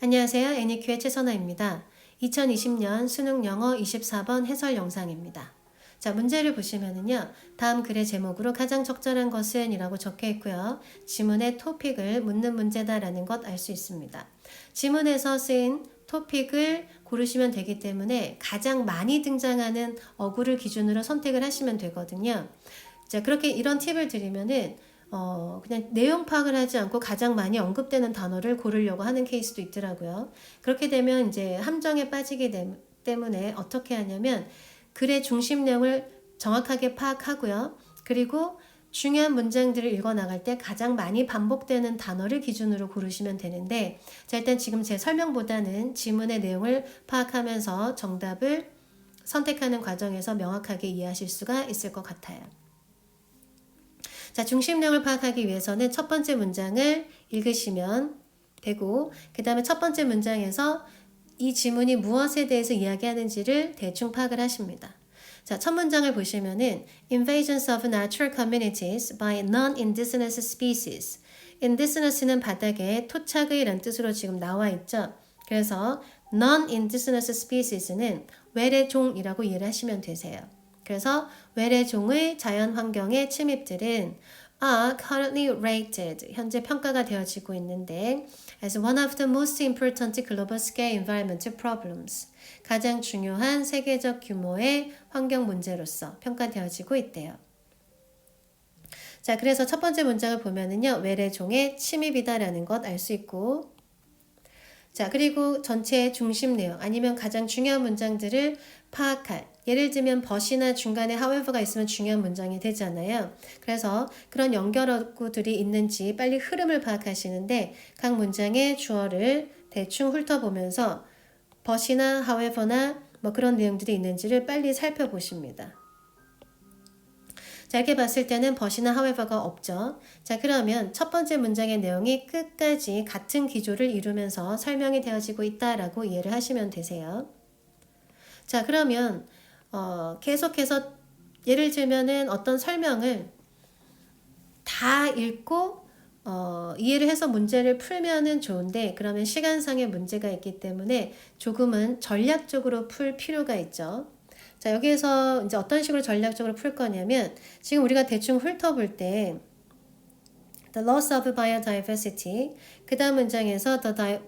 안녕하세요. 애니큐의 최선아입니다. 2020년 수능 영어 24번 해설 영상입니다. 자, 문제를 보시면은요. 다음 글의 제목으로 가장 적절한 것은 이라고 적혀 있고요. 지문의 토픽을 묻는 문제다라는 것 알 수 있습니다. 지문에서 쓰인 토픽을 고르시면 되기 때문에 가장 많이 등장하는 어구를 기준으로 선택을 하시면 되거든요. 자, 그렇게 이런 팁을 드리면은 그냥 내용 파악을 하지 않고 가장 많이 언급되는 단어를 고르려고 하는 케이스도 있더라고요. 그렇게 되면 이제 함정에 빠지기 때문에 어떻게 하냐면 글의 중심 내용을 정확하게 파악하고요. 그리고 중요한 문장들을 읽어 나갈 때 가장 많이 반복되는 단어를 기준으로 고르시면 되는데, 자, 일단 지금 제 설명보다는 지문의 내용을 파악하면서 정답을 선택하는 과정에서 명확하게 이해하실 수가 있을 것 같아요. 자, 중심령을 파악하기 위해서는 첫 번째 문장을 읽으시면 되고, 그 다음에 첫 번째 문장에서 이 지문이 무엇에 대해서 이야기하는지를 대충 파악을 하십니다. 자, 첫 문장을 보시면은 Invasions of natural communities by non-indigenous species. Indigenous는 바닥에 토착의 라는 뜻으로 지금 나와 있죠. 그래서 non-indigenous species는 외래종이라고 이해를 하시면 되세요. 그래서 외래종의 자연 환경의 침입들은 are currently rated, 현재 평가가 되어지고 있는데 as one of the most important global scale environmental problems, 가장 중요한 세계적 규모의 환경 문제로서 평가되어지고 있대요. 자, 그래서 첫 번째 문장을 보면은요, 외래종의 침입이다라는 것 알 수 있고, 자, 그리고 전체의 중심 내용 아니면 가장 중요한 문장들을 파악할, 예를 들면 but이나 중간에 however가 있으면 중요한 문장이 되잖아요. 그래서 그런 연결어구들이 있는지 빨리 흐름을 파악하시는데 각 문장의 주어를 대충 훑어보면서 but이나 however나 뭐 그런 내용들이 있는지를 빨리 살펴보십니다. 자, 이렇게 봤을 때는 but이나 however가 없죠. 자, 그러면 첫 번째 문장의 내용이 끝까지 같은 기조를 이루면서 설명이 되어지고 있다라고 이해를 하시면 되세요. 자, 그러면 계속해서 예를 들면은 어떤 설명을 다 읽고 이해를 해서 문제를 풀면은 좋은데, 그러면 시간상의 문제가 있기 때문에 조금은 전략적으로 풀 필요가 있죠. 자, 여기에서 이제 어떤 식으로 전략적으로 풀 거냐면, 지금 우리가 대충 훑어볼 때 the loss of biodiversity, 그 다음 문장에서 the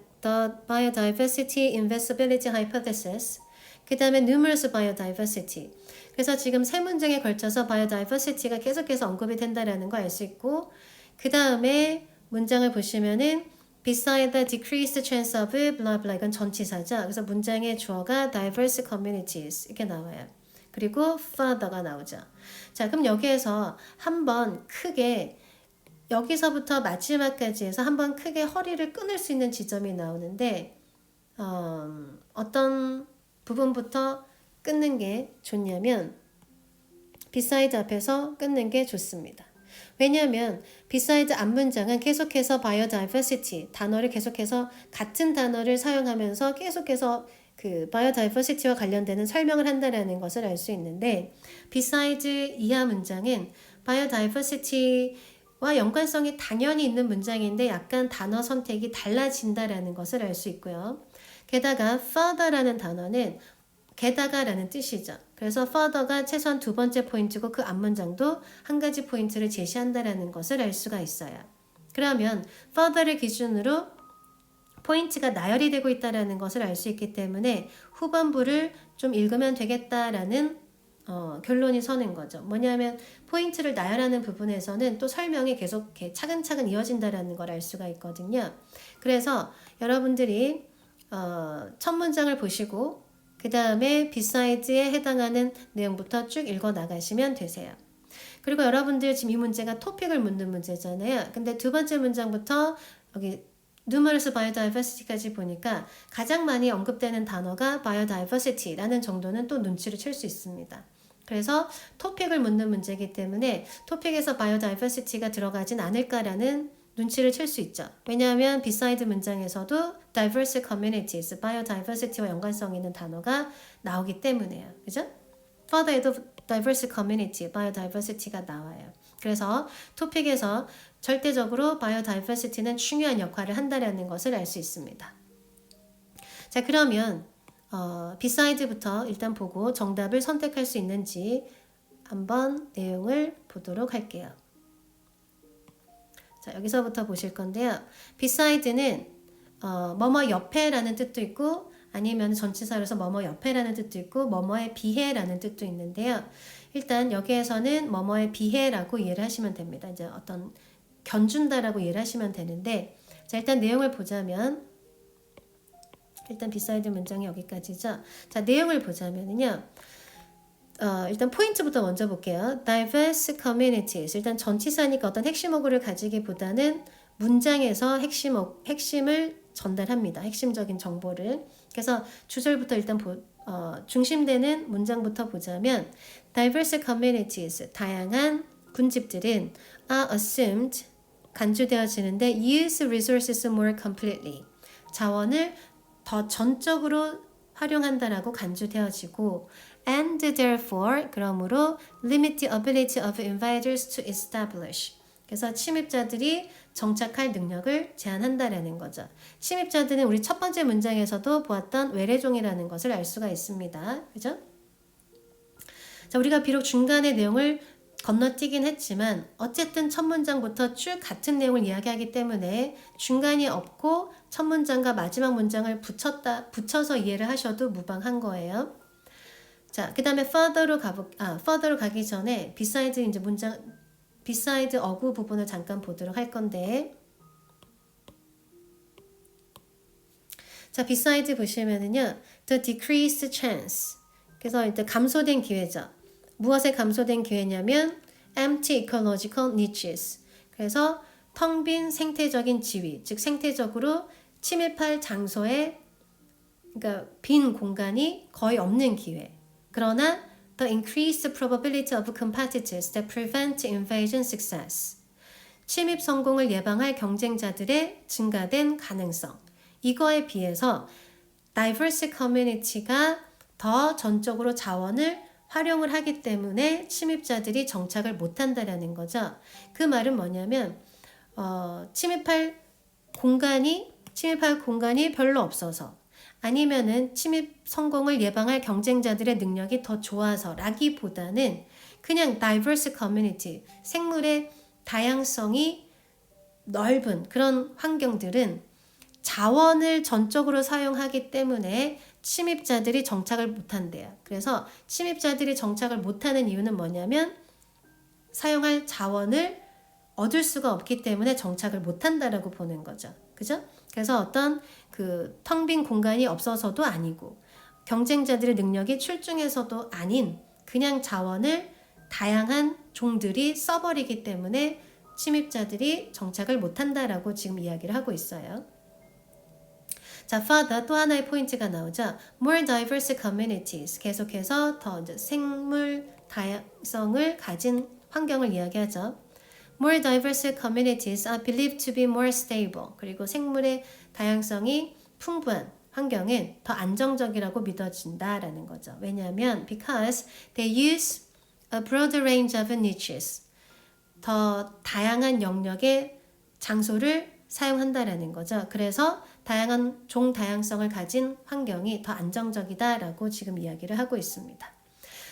biodiversity invisibility hypothesis, 그 다음에 numerous biodiversity. 그래서 지금 세 문장에 걸쳐서 biodiversity가 계속해서 언급이 된다라는 거 알 수 있고, 그 다음에 문장을 보시면은 beside the decreased chance of blah blah, 이건 전치사죠. 그래서 문장의 주어가 diverse communities 이렇게 나와요. 그리고 further가 나오죠. 자, 그럼 여기에서 한번 크게 여기서부터 마지막까지 해서 한번 크게 허리를 끊을 수 있는 지점이 나오는데 어떤 부분부터 끊는 게 좋냐면 beside 앞에서 끊는 게 좋습니다. 왜냐하면 beside 앞문장은 계속해서 biodiversity 단어를 계속해서 같은 단어를 사용하면서 계속해서 그 biodiversity와 관련되는 설명을 한다라는 것을 알 수 있는데, beside 이하 문장은 biodiversity와 연관성이 당연히 있는 문장인데 약간 단어 선택이 달라진다라는 것을 알 수 있고요. 게다가 further라는 단어는 게다가라는 뜻이죠. 그래서 further가 최소한 두 번째 포인트고 그 앞문장도 한 가지 포인트를 제시한다라는 것을 알 수가 있어요. 그러면 further를 기준으로 포인트가 나열이 되고 있다라는 것을 알 수 있기 때문에 후반부를 좀 읽으면 되겠다라는 결론이 서는 거죠. 뭐냐면 포인트를 나열하는 부분에서는 또 설명이 계속 이렇게 차근차근 이어진다라는 걸 알 수가 있거든요. 그래서 여러분들이 첫 문장을 보시고 그 다음에 beside에 해당하는 내용부터 쭉 읽어 나가시면 되세요. 그리고 여러분들 지금 이 문제가 토픽을 묻는 문제잖아요. 근데 두 번째 문장부터 여기 numerous biodiversity까지 보니까 가장 많이 언급되는 단어가 biodiversity라는 정도는 또 눈치를 챌 수 있습니다. 그래서 토픽을 묻는 문제이기 때문에 토픽에서 biodiversity가 들어가진 않을까라는 눈치를 챌 수 있죠. 왜냐하면 beside 문장에서도 diverse communities, biodiversity와 연관성 있는 단어가 나오기 때문에요. 그죠? further에도 diverse community, biodiversity가 나와요. 그래서 토픽에서 절대적으로 biodiversity는 중요한 역할을 한다는 것을 알 수 있습니다. 자, 그러면 beside부터 일단 보고 정답을 선택할 수 있는지 한번 내용을 보도록 할게요. 자, 여기서부터 보실 건데요. beside는 뭐뭐 옆에라는 뜻도 있고 아니면 전치사로서 뭐뭐 옆에라는 뜻도 있고 뭐뭐에 비해라는 뜻도 있는데요. 일단 여기에서는 뭐뭐에 비해라고 이해를 하시면 됩니다. 이제 어떤 견준다라고 이해를 하시면 되는데 자, 일단 내용을 보자면 일단 beside 문장이 여기까지죠. 자, 내용을 보자면은요. 일단 포인트부터 먼저 볼게요. diverse communities. 일단 전치사니까 어떤 핵심어구를 가지기보다는 문장에서 핵심을 전달합니다. 핵심적인 정보를. 그래서 주절부터 일단 중심되는 문장부터 보자면 diverse communities. 다양한 군집들은 are assumed 간주되어지는데 use resources more completely. 자원을 더 전적으로 활용한다라고 간주되어지고 and therefore 그러므로 limit the ability of invaders to establish. 그래서 침입자들이 정착할 능력을 제한한다라는 거죠. 침입자들은 우리 첫 번째 문장에서도 보았던 외래종이라는 것을 알 수가 있습니다. 그죠? 자, 우리가 비록 중간의 내용을 건너뛰긴 했지만 어쨌든 첫 문장부터 쭉 같은 내용을 이야기하기 때문에 중간이 없고 첫 문장과 마지막 문장을 붙여서 이해를 하셔도 무방한 거예요. 자, 그 다음에 further로 가기 전에 beside 어구 부분을 잠깐 보도록 할 건데 자, beside 보시면은요, the decreased chance. 그래서 일단 감소된 기회죠. 무엇에 감소된 기회냐면 empty ecological niches. 그래서 텅 빈 생태적인 지위, 즉 생태적으로 침입할 장소에 그러니까 빈 공간이 거의 없는 기회. 그러나 the increased probability of competitors that prevent invasion success. 침입 성공을 예방할 경쟁자들의 증가된 가능성. 이거에 비해서 diverse community가 더 전적으로 자원을 활용을 하기 때문에 침입자들이 정착을 못한다라는 거죠. 그 말은 뭐냐면 침입할 공간이 별로 없어서 아니면은 침입 성공을 예방할 경쟁자들의 능력이 더 좋아서라기보다는 그냥 diverse community, 생물의 다양성이 넓은 그런 환경들은 자원을 전적으로 사용하기 때문에 침입자들이 정착을 못한대요. 그래서 침입자들이 정착을 못하는 이유는 뭐냐면 사용할 자원을 얻을 수가 없기 때문에 정착을 못한다라고 보는 거죠. 그죠? 그래서 어떤 그 텅 빈 공간이 없어서도 아니고 경쟁자들의 능력이 출중해서도 아닌 그냥 자원을 다양한 종들이 써버리기 때문에 침입자들이 정착을 못한다라고 지금 이야기를 하고 있어요. 자, further 또 하나의 포인트가 나오죠. More diverse communities. 계속해서 더 이제 생물 다양성을 가진 환경을 이야기하죠. More diverse communities are believed to be more stable. 그리고 생물의 다양성이 풍부한 환경은 더 안정적이라고 믿어진다라는 거죠. 왜냐하면 because they use a broader range of niches. 더 다양한 영역의 장소를 사용한다라는 거죠. 그래서 다양한 종 다양성을 가진 환경이 더 안정적이다라고 지금 이야기를 하고 있습니다.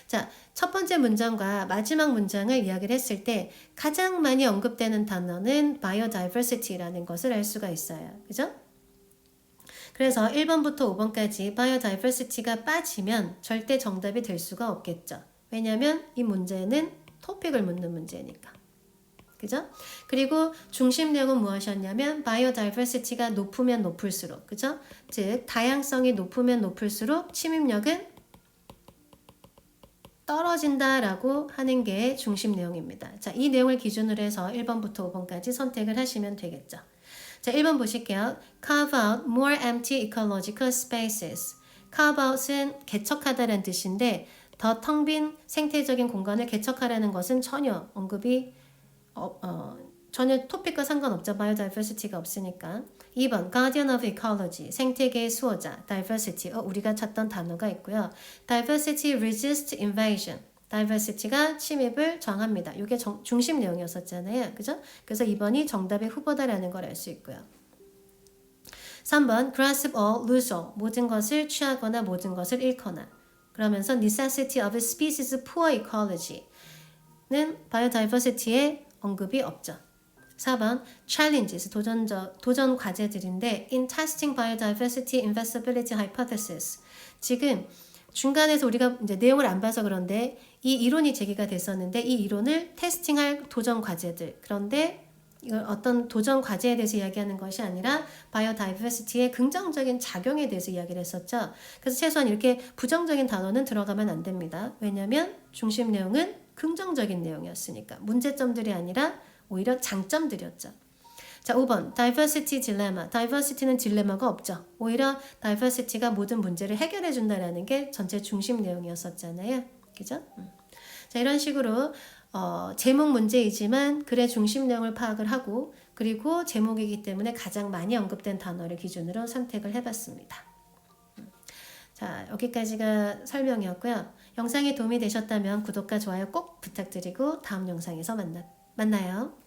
자, 첫 번째 문장과 마지막 문장을 이야기를 했을 때 가장 많이 언급되는 단어는 biodiversity라는 것을 알 수가 있어요. 그죠? 그래서 1번부터 5번까지 biodiversity가 빠지면 절대 정답이 될 수가 없겠죠. 왜냐하면 이 문제는 토픽을 묻는 문제니까. 그죠? 그리고 중심 내용은 무엇이었냐면 biodiversity가 높으면 높을수록, 그죠? 즉 다양성이 높으면 높을수록 침입력은 떨어진다라고 하는 게 중심 내용입니다. 자, 이 내용을 기준으로 해서 1번부터 5번까지 선택을 하시면 되겠죠. 자, 1번 보실게요. Carve out more empty ecological spaces. Carve out은 개척하다라는 뜻인데 더 텅 빈 생태적인 공간을 개척하라는 것은 전혀 언급이 전혀 토픽과 상관없죠. 바이오다이버시티가 없으니까. 2번 Guardian of Ecology, 생태계의 수호자, diversity, 우리가 찾던 단어가 있고요. Diversity resist invasion, diversity가 침입을 저항합니다. 이게 중심 내용이었었잖아요. 그죠? 그래서 2번이 정답의 후보다라는 걸 알 수 있고요. 3번 grasp all, lose all. 모든 것을 취하거나 모든 것을 잃거나. 그러면서 necessity of species poor ecology는 biodiversity에 언급이 없죠. 4번 challenges, 도전 과제들인데 in testing biodiversity invisibility hypothesis. 지금 중간에서 우리가 이제 내용을 안 봐서 그런데 이 이론이 제기가 됐었는데 이 이론을 테스팅할 도전 과제들. 그런데 이걸 어떤 도전 과제에 대해서 이야기하는 것이 아니라 바이오다이버시티의 긍정적인 작용에 대해서 이야기를 했었죠. 그래서 최소한 이렇게 부정적인 단어는 들어가면 안 됩니다. 왜냐하면 중심 내용은 긍정적인 내용이었으니까. 문제점들이 아니라 오히려 장점들이었죠. 자, 5번 diversity dilemma. diversity는 딜레마가 없죠. 오히려 diversity가 모든 문제를 해결해 준다라는 게 전체 중심 내용이었었잖아요. 그죠? 자, 이런 식으로 제목 문제이지만 글의 중심 내용을 파악을 하고 그리고 제목이기 때문에 가장 많이 언급된 단어를 기준으로 선택을 해봤습니다. 자, 여기까지가 설명이었고요. 영상이 도움이 되셨다면 구독과 좋아요 꼭 부탁드리고 다음 영상에서 만나요.